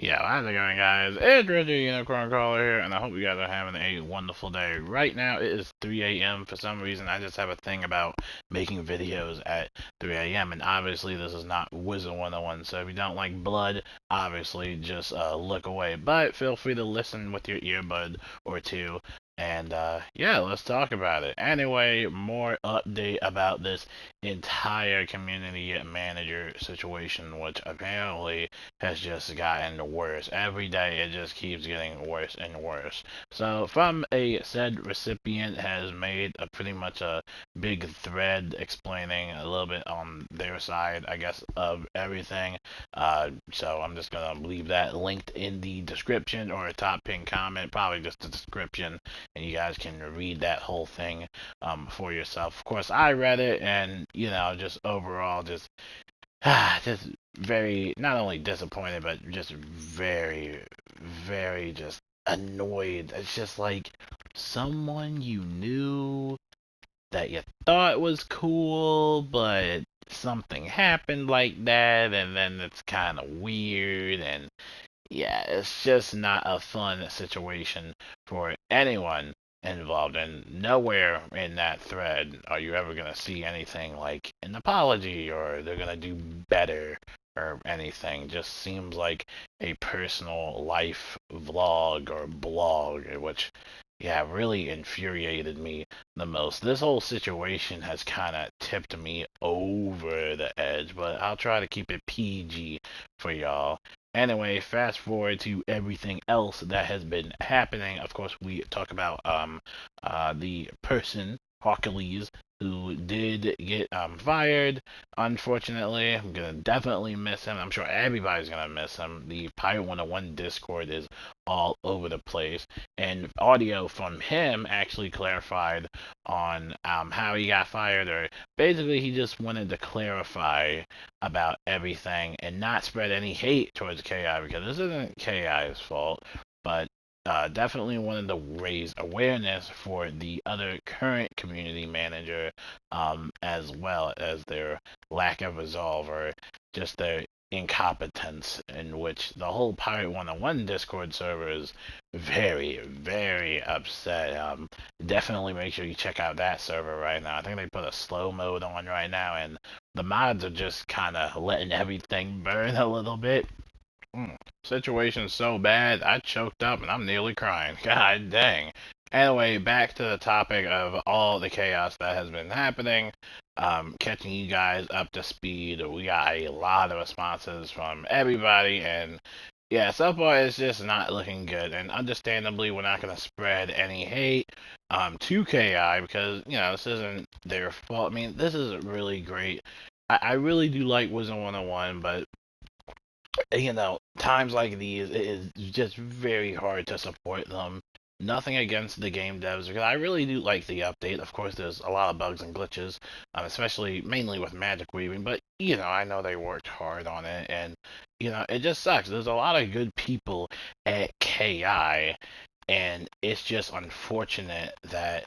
Yeah, how's it going, guys? It's Reggie Unicorn Caller here, and I hope you guys are having a wonderful day. Right now, it is 3 a.m. For some reason, I just have a thing about making videos at 3 a.m., and obviously, this is not Wizard 101, so if you don't like blood, obviously, just look away. But feel free to listen with your earbud or two, and yeah, let's talk about it. Anyway, more update about this entire community manager situation, which apparently has just gotten worse. Every day it just keeps getting worse and worse. So from a said recipient has made a pretty much a big thread explaining a little bit on their side, I guess, of everything. So I'm just gonna leave that linked in the description or a top pin comment, probably just the description, and you guys can read that whole thing for yourself. Of course, I read it, and just overall, just very not only disappointed but just very very just annoyed. It's just like someone you knew that you thought was cool, but something happened like that, and then it's kind of weird. And yeah, it's just not a fun situation for anyone involved. And nowhere in that thread are you ever going to see anything like an apology or they're going to do better or anything. Just seems like a personal life vlog or blog, which, yeah, really infuriated me the most. This whole situation has kind of tipped me over the edge, but I'll try to keep it PG for y'all. Anyway, fast forward to everything else that has been happening. Of course, we talk about the person Hercules who did get fired. Unfortunately, I'm gonna definitely miss him. I'm sure everybody's gonna miss him. The Pirate 101 Discord is all over the place, and audio from him actually clarified on how he got fired, or basically he just wanted to clarify about everything and not spread any hate towards KI, because this isn't KI's fault, but definitely wanted to raise awareness for the other current community manager, as well as their lack of resolve or just their incompetence, in which the whole Pirate 101 Discord server is very, very upset. Definitely make sure you check out that server right now. I think they put a slow mode on right now, and the mods are just kind of letting everything burn a little bit. Situation's so bad, I choked up and I'm nearly crying. God dang. Anyway, back to the topic of all the chaos that has been happening. Catching you guys up to speed. We got a lot of responses from everybody, and yeah, so far it's just not looking good. And understandably, we're not going to spread any hate to KI, because, this isn't their fault. I mean, this is really great. I really do like Wisdom 101, but times like these, it is just very hard to support them. Nothing against the game devs, because I really do like the update. Of course, there's a lot of bugs and glitches, especially mainly with magic weaving, but I know they worked hard on it, and it just sucks. There's a lot of good people at KI, and it's just unfortunate that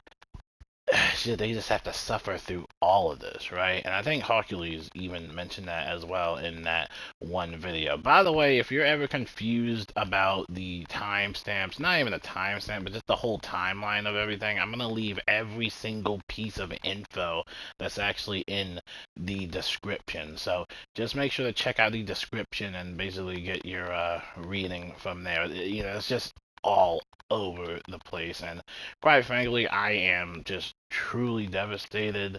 they just have to suffer through all of this, right? And I think Hercules even mentioned that as well in that one video. By the way, if you're ever confused about the timestamps, not even the timestamp, but just the whole timeline of everything, I'm gonna leave every single piece of info that's actually in the description. So just make sure to check out the description and basically get your reading from there. It's just all over the place, and quite frankly, I am just truly devastated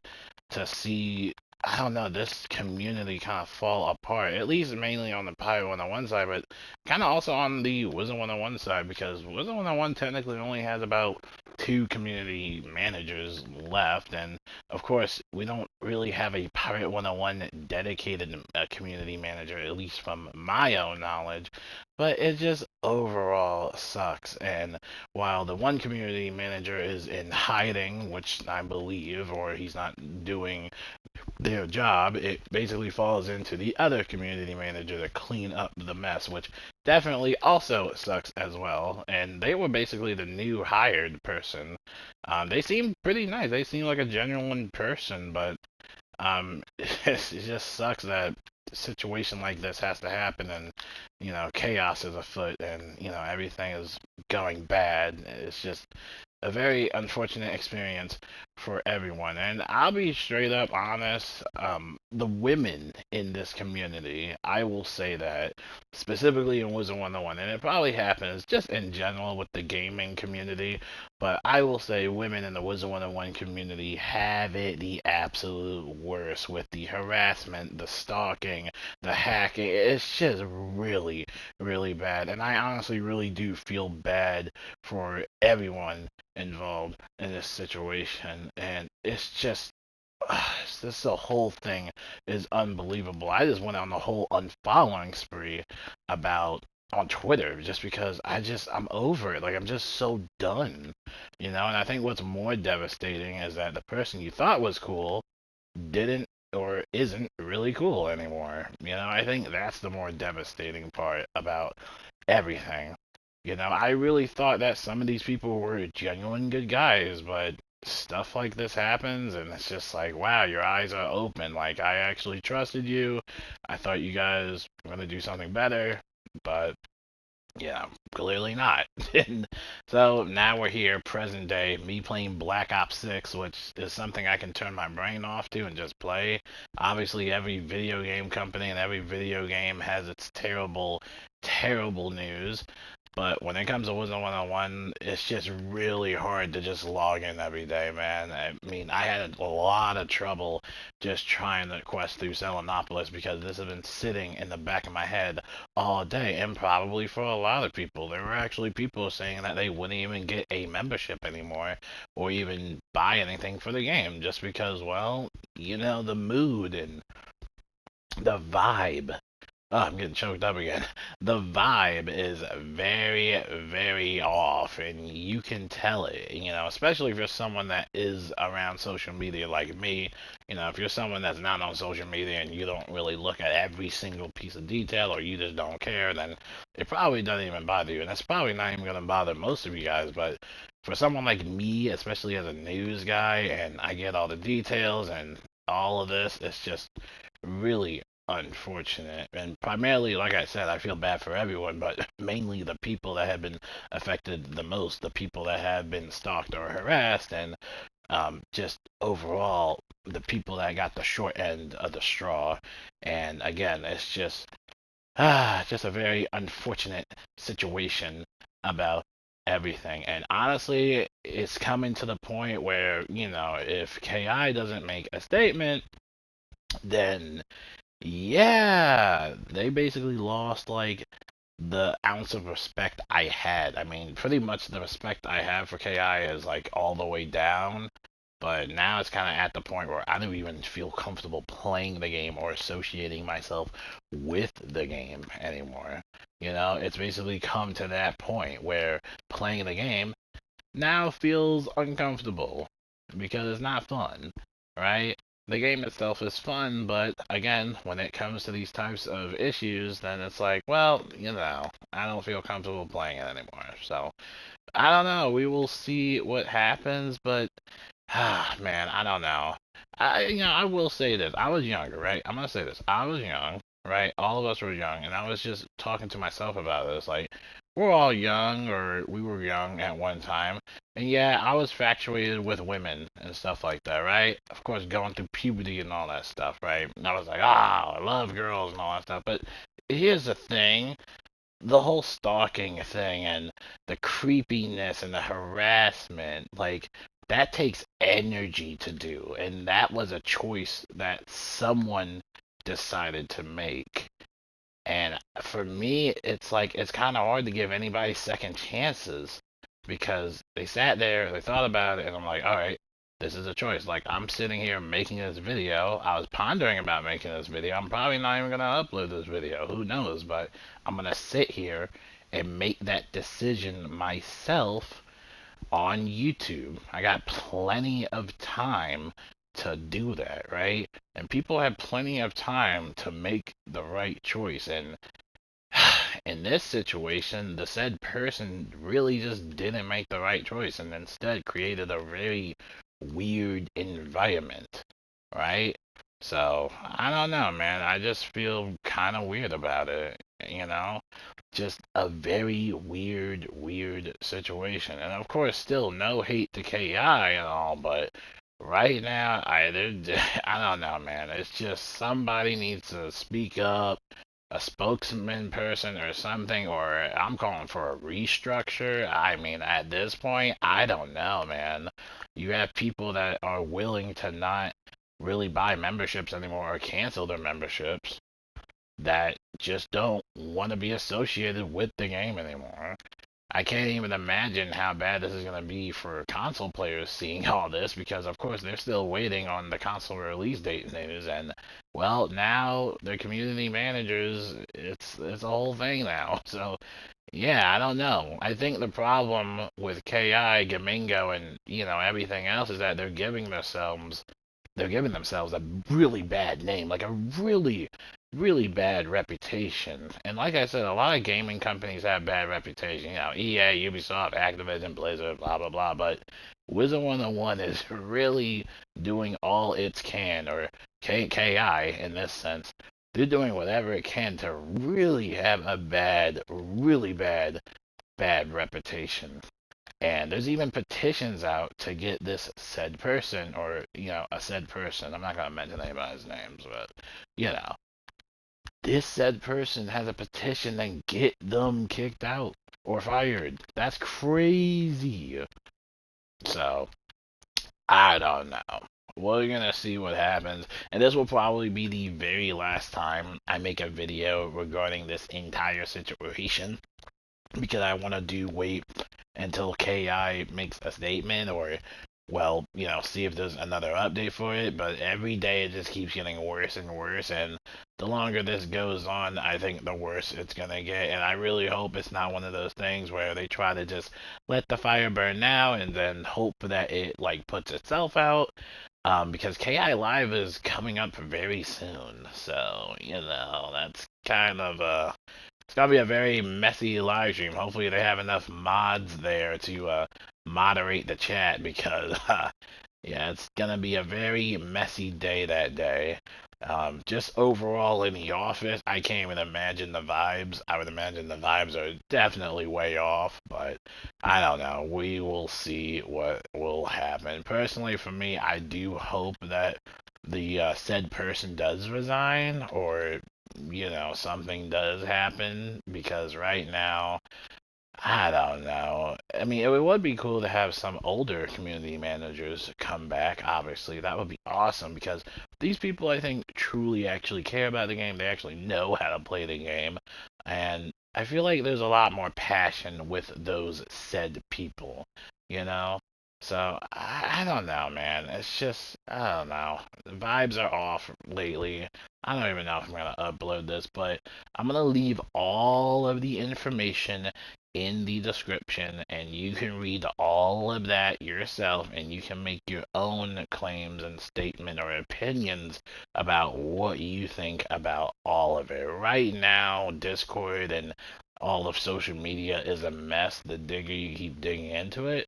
to see, I don't know, this community kind of fall apart. At least mainly on the Pirate 101 side, but kind of also on the Wizard 101 side, because Wizard 101 technically only has about two community managers left. And of course, we don't really have a Pirate 101 dedicated community manager, at least from my own knowledge. But it just overall sucks. And while the one community manager is in hiding, which I believe, or he's not doing their job, it basically falls into the other community manager to clean up the mess, which definitely also sucks as well. And they were basically the new hired person. They seemed pretty nice. They seemed like a genuine person, but it just sucks that situation like this has to happen, and chaos is afoot, and everything is going bad. It's just a very unfortunate experience for everyone. And I'll be straight up honest, the women in this community, I will say that, specifically in Wizard 101, and it probably happens just in general with the gaming community, but I will say women in the Wizard 101 community have it the absolute worst with the harassment, the stalking, the hacking. It's just really, really bad. And I honestly really do feel bad for everyone involved in this situation, and it's just this the whole thing is unbelievable. I just went on a whole unfollowing spree about on Twitter just because I'm over it. Like I'm just so done, And I think what's more devastating is that the person you thought was cool didn't or isn't really cool anymore. I think that's the more devastating part about everything. I really thought that some of these people were genuine good guys, but stuff like this happens, and it's just like, wow, your eyes are open. Like, I actually trusted you. I thought you guys were going to do something better, but yeah, clearly not. And so now we're here, present day, me playing Black Ops 6, which is something I can turn my brain off to and just play. Obviously, every video game company and every video game has its terrible, terrible news. But when it comes to Wizard 101, it's just really hard to just log in every day, man. I mean, I had a lot of trouble just trying to quest through Selenopolis because this has been sitting in the back of my head all day, and probably for a lot of people. There were actually people saying that they wouldn't even get a membership anymore or even buy anything for the game just because, well, the mood and the vibe. Oh, I'm getting choked up again. The vibe is very, very off, and you can tell it, especially if you're someone that is around social media like me. If you're someone that's not on social media and you don't really look at every single piece of detail or you just don't care, then it probably doesn't even bother you. And that's probably not even going to bother most of you guys, but for someone like me, especially as a news guy, and I get all the details and all of this, it's just really unfortunate. And primarily, like I said, I feel bad for everyone, but mainly the people that have been affected the most, the people that have been stalked or harassed, and just overall, the people that got the short end of the straw. And again, it's just a very unfortunate situation about everything. And honestly, it's coming to the point where, if KI doesn't make a statement, then yeah, they basically lost like the ounce of respect I had. I mean, pretty much the respect I have for KI is like all the way down. But now it's kind of at the point where I don't even feel comfortable playing the game or associating myself with the game anymore. It's basically come to that point where playing the game now feels uncomfortable because it's not fun, right? The game itself is fun, but again, when it comes to these types of issues, then it's like, well, I don't feel comfortable playing it anymore. So, I don't know. We will see what happens, but man, I don't know. I will say this. I was younger, right? I'm gonna say this. I was young, right? All of us were young, and I was just talking to myself about this. Like, we're all young, or we were young at one time, and yeah, I was infatuated with women and stuff like that, right? Of course, going through puberty and all that stuff, right? And I was like, I love girls and all that stuff. But here's the thing. The whole stalking thing and the creepiness and the harassment, like that takes energy to do, and that was a choice that someone decided to make. And for me, it's like it's kind of hard to give anybody second chances because they sat there, they thought about it, and I'm like, all right, this is a choice. Like I'm sitting here making this video. I was pondering about making this video. I'm probably not even gonna upload this video. Who knows? But I'm gonna sit here and make that decision myself on YouTube. I got plenty of time to do that, right? And people have plenty of time to make the right choice. And in this situation, the said person really just didn't make the right choice and instead created a very weird environment, right? So I don't know, man. I just feel kind of weird about it, you know? Just a very weird situation. And of course, still no hate to KI and all, but right now, I don't know, man. It's just somebody needs to speak up, a spokesman person or something, or I'm calling for a restructure. I mean, at this point, I don't know, man. You have people that are willing to not really buy memberships anymore or cancel their memberships that just don't want to be associated with the game anymore. I can't even imagine how bad this is going to be for console players seeing all this because, of course, they're still waiting on the console release date news. And, well, now their community managers, it's a whole thing now. So, yeah, I don't know. I think the problem with KI, Gamingo, and, everything else is that they're giving themselves a really bad name, like a really bad reputation. And like I said, a lot of gaming companies have bad reputation. EA, Ubisoft, Activision, Blizzard, blah blah blah. But Wizard 101 is really doing all it can, or KI in this sense. They're doing whatever it can to really have a really bad reputation. And there's even petitions out to get this said person, or, a said person. I'm not going to mention anybody's names, but, you know, this said person has a petition and get them kicked out or fired. That's crazy. So, I don't know. We're going to see what happens. And this will probably be the very last time I make a video regarding this entire situation, because I want to wait until KI makes a statement, or, well, see if there's another update for it. But every day it just keeps getting worse and worse, and the longer this goes on, I think the worse it's gonna get. And I really hope it's not one of those things where they try to just let the fire burn now and then hope that it like puts itself out. Because KI Live is coming up very soon, so that's kind of it's gonna be a very messy live stream. Hopefully, they have enough mods there to moderate the chat, because yeah, it's gonna be a very messy day that day. Just overall in the office, I can't even imagine the vibes. I would imagine the vibes are definitely way off, but I don't know. We will see what will happen. Personally, for me, I do hope that the said person does resign, or something does happen, because right now, I don't know. I mean, it would be cool to have some older community managers come back, obviously. That would be awesome, because these people, I think, truly actually care about the game. They actually know how to play the game. And I feel like there's a lot more passion with those said people, you know? So, I don't know, man. It's just, I don't know. The vibes are off lately. I don't even know if I'm going to upload this, but I'm going to leave all of the information in the description, and you can read all of that yourself, and you can make your own claims and statement or opinions about what you think about all of it. Right now, Discord and all of social media is a mess the digger you keep digging into it.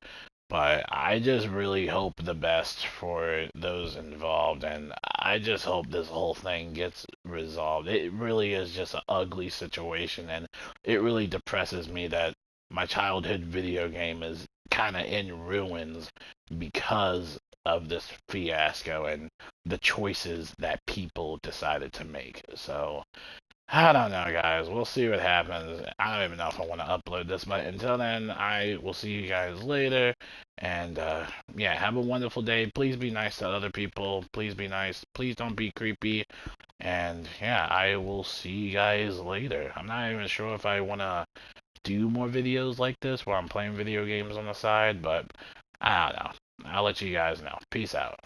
But I just really hope the best for those involved, and I just hope this whole thing gets resolved. It really is just an ugly situation, and it really depresses me that my childhood video game is kind of in ruins because of this fiasco and the choices that people decided to make. So, I don't know, guys. We'll see what happens. I don't even know if I want to upload this, but until then, I will see you guys later. And yeah, have a wonderful day. Please be nice to other people. Please be nice. Please don't be creepy. And yeah, I will see you guys later. I'm not even sure if I want to do more videos like this where I'm playing video games on the side, but I don't know. I'll let you guys know. Peace out.